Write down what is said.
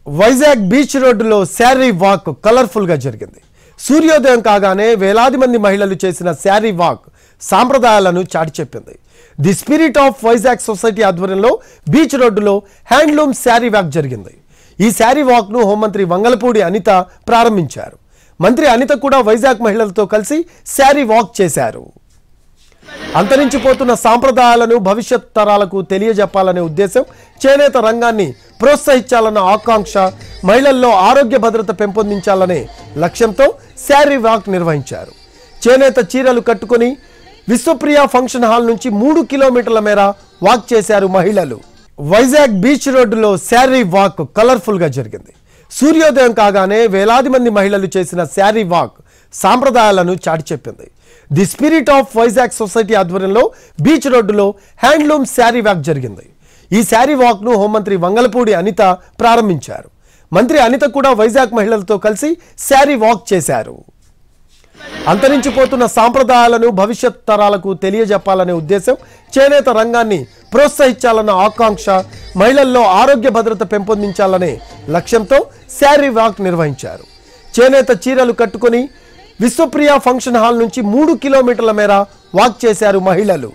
Vizag beach రోడ్డులో sari walk colourful గా జరిగింది. సూర్యోదయం కాగానే వేలాది మంది మహిళలు చేసిన శారీ వాక్ సాంప్రదాయాలను చాటి చెప్పింది. The spirit of Vizag society ఆధ్వర్యంలో బీచ్ రోడ్డులో హ్యాండ్లూమ్ శారీ వాక్ జరిగింది. ఈ శారీ వాక్ ను హోంమంత్రి వంగలపూడి అనిత ప్రారంభించారు. మంత్రి అనిత కూడా వైజాగ్ మహిళలతో కలిసి శారీ వాక్ చేశారు. అంతరించిపోతున్న సాంప్రదాయాలను భవిష్యత్ తరాలకు తెలియజెప్పాలనే ఉద్దేశం, చేనేత రంగాన్ని ప్రోత్సహించాలన్న ఆకాంక్ష, మహిళల్లో ఆరోగ్య భద్రత పెంపొందించాలనే లక్ష్యంతో శారీ వాక్ నిర్వహించారు. చేనేత చీరలు కట్టుకొని విశ్వప్రియ ఫంక్షన్ హాల్ నుంచి 3 కిలోమీటర్ల మేర వాక్ చేశారు మహిళలు. వైజాగ్ బీచ్ రోడ్డులో శారీ వాక్ కలర్ఫుల్ గా జరిగింది. సూర్యోదయం కాగానే వేలాది మంది మహిళలు చేసిన శారీ వాక్ సాంప్రదాయాలను చాటి చెప్పింది. The spirit of Vizag society ఆధ్వర్యంలో బీచ్ రోడ్డులో హ్యాండ్లూమ్ శారీ వాక్ జరిగింది. ఈ శారీ వాక్ ను హోంమంత్రి వంగలపూడి అనిత ప్రారంభించారు. మంత్రి అనిత కూడా వైజాగ్ మహిళలతో కలిసి శారీ వాక్ చేశారు. అంతరించిపోతున్న సాంప్రదాయాలను భవిష్యత్ తరాలకు తెలియజెప్పాలనే ఉద్దేశం, చేనేత రంగాన్ని ప్రోత్సహించాలన్న ఆకాంక్ష, మహిళల్లో ఆరోగ్య భద్రత పెంపొందించాలనే లక్ష్యంతో శారీ వాక్ నిర్వహించారు. చేనేత చీరలు కట్టుకొని విశ్వప్రియ ఫంక్షన్ హాల్ నుంచి 3 కిలోమీటర్ల మేర వాక్ చేశారు మహిళలు.